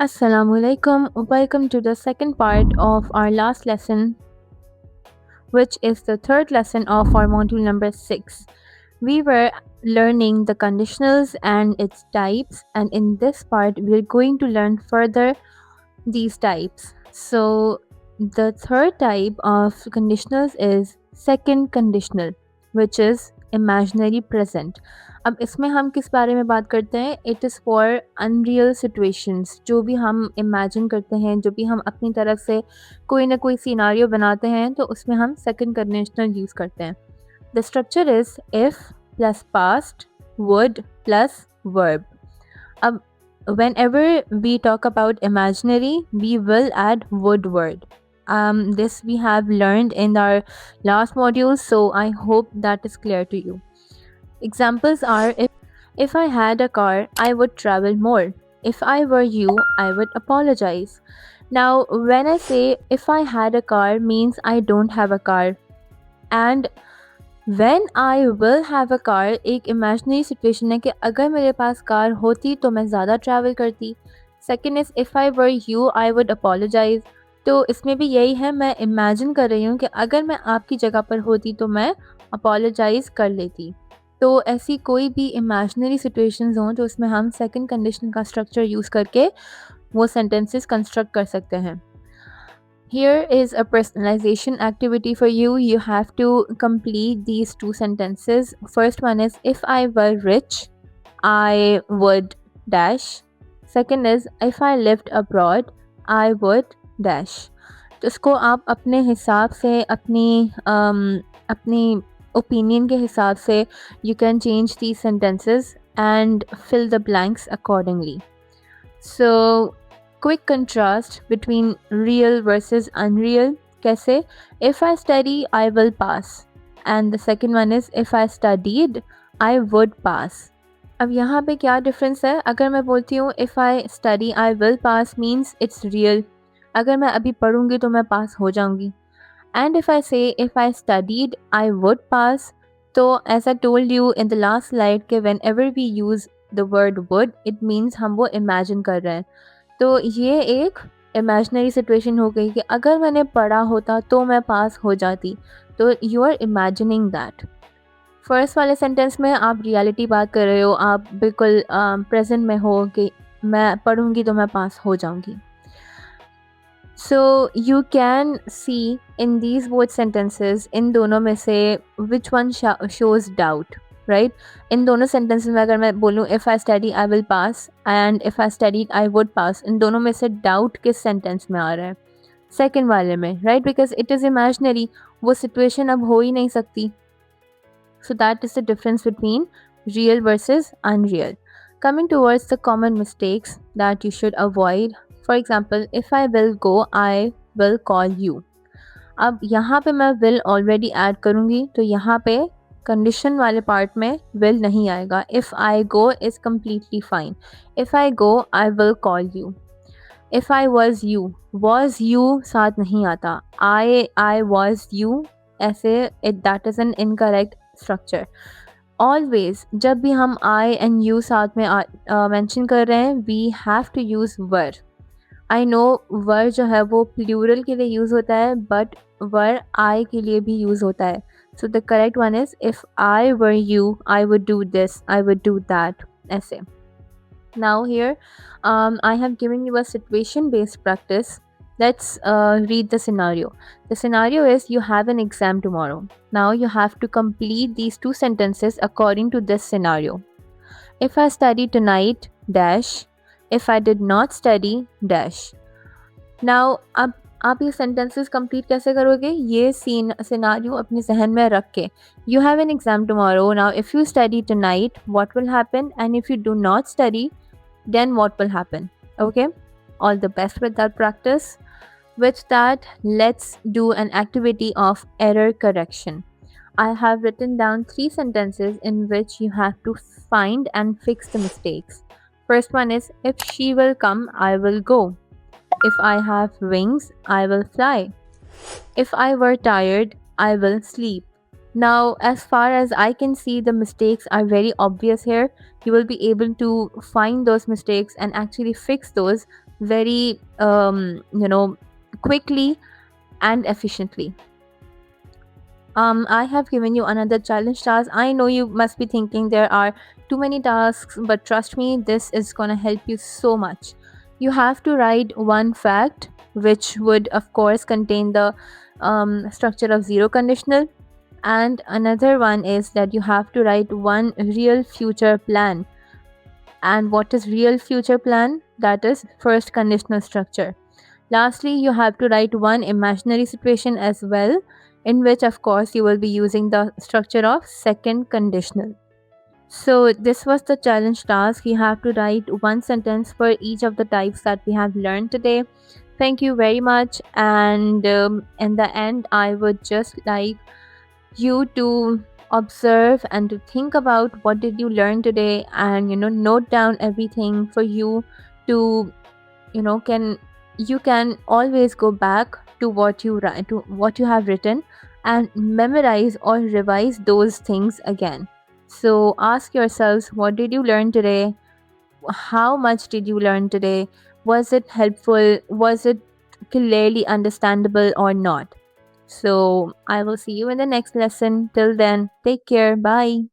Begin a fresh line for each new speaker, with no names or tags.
Assalamualaikum. Welcome to the second part of our last lesson, which is the third lesson of our module number 6. We were learning the conditionals and its types, and in this part, we're going to learn further these types. So, the third type of conditionals is second conditional, which is imaginary present. अब इसमें हम किस बारे में बात करते हैं? It is for unreal situations, जो भी हम इमेजिन करते हैं, जो भी हम अपनी तरफ से कोई ना कोई सिनारियो बनाते हैं, तो उसमें हम सेकंड कंडीशनल यूज़ करते हैं. The structure is if plus past would plus verb. अब whenever we talk about imaginary, we will add would word. This we have learned in our last module, so I hope that is clear to you. Examples are if I had a car, I would travel more. If I were you, I would apologize. Now, when I say if I had a car means I don't have a car. And when I will have a car एक imaginary situation है कि अगर मेरे पास car होती तो मैं ज़्यादा travel करती. Second is if I were you, I would apologize. तो इसमें भी यही है, मैं imagine कर रही हूँ कि अगर मैं आपकी जगह पर होती तो मैं apologize कर लेती. तो ऐसी कोई भी imaginary situations हों तो उसमें हम second condition का structure use करके वो sentences construct कर सकते हैं. Here is a personalization activity for you. You have to complete these two sentences. First one is if I were rich, I would dash. Second is if I lived abroad, I would dash. तो इसको आप अपने हिसाब से अपनी opinion के हिसाब से you can change these sentences and fill the blanks accordingly. So quick contrast between real versus unreal. कैसे? If I study, I will pass. And the second one is if I studied, I would pass. अब यहाँ पे क्या difference है? अगर मैं बोलती हूँ if I study, I will pass means it's real. अगर मैं अभी पढ़ूँगी तो मैं पास हो जाऊँगी. And if I say if I studied, I would pass, तो as I told you in the last slide कि whenever we use the word would, it means हम वो imagine कर रहे हैं. तो ये एक imaginary situation हो गई कि अगर मैंने पढ़ा होता तो मैं पास हो जाती. तो you are imagining that. First वाले सेंटेंस में आप रियलिटी बात कर रहे हो, आप बिल्कुल प्रेजेंट में हो कि मैं पढ़ूंगी तो मैं पास हो जाऊंगी. So you can see in these both sentences, इन दोनों में से which one shows doubt, right? इन दोनों sentences में अगर मैं बोलूँ if I study I will pass and if I studied I would pass, इन दोनों में से doubt किस sentence में आ रहा है? Second वाले में, right? Because it is imaginary, वो situation अब हो ही नहीं सकती. So that is the difference between real versus unreal. Coming towards the common mistakes that you should avoid. For example, if I will go, I will call you. अब यहाँ पे मैं will already add करूँगी तो यहाँ पे condition वाले part में will नहीं आएगा. If I go is completely fine. If I go, I will call you. If I was you साथ नहीं आता. I was you ऐसे that is an incorrect structure. Always जब भी हम I and you साथ में mention कर रहे हैं, we have to use were. I know were जो है वो plural के लिए use होता है, but were I के लिए भी use होता है. So the correct one is if I were you, I would do this, I would do that. ऐसे. Now here, I have given you a situation-based practice. Let's read the scenario. The scenario is you have an exam tomorrow. Now you have to complete these two sentences according to this scenario. If I study tonight, dash. If I did not study, dash. Now, अब आप ये sentences complete कैसे करोगे? ये scenario अपने जहन में रख के. You have an exam tomorrow. Now, if you study tonight, what will happen? And if you do not study, then what will happen? Okay, all the best with that practice. With that, let's do an activity of error correction. I have written down 3 sentences in which you have to find and fix the mistakes. First one is if she will come, I will go. If I have wings, I will fly. If I were tired, I will sleep. Now, as far as I can see, the mistakes are very obvious here. You will be able to find those mistakes and actually fix those very quickly and efficiently. I have given you another challenge task. I know you must be thinking there are too many tasks, but trust me, this is gonna help you so much. You have to write one fact, which would, of course, contain the structure of zero conditional, and another one is that you have to write one real future plan. And what is real future plan? That is first conditional structure. Lastly, you have to write one imaginary situation as well, in which, of course, you will be using the structure of second conditional. So, this was the challenge task. You have to write one sentence for each of the types that we have learned today. Thank you very much. And in the end, I would just like you to observe and to think about what did you learn today, and note down everything for you to can you can always go back to what you write, to what you have written, and memorize or revise those things again. So ask yourselves, what did you learn today? How much did you learn today? Was it helpful? Was it clearly understandable or not? So I will see you in the next lesson. Till then, take care. Bye.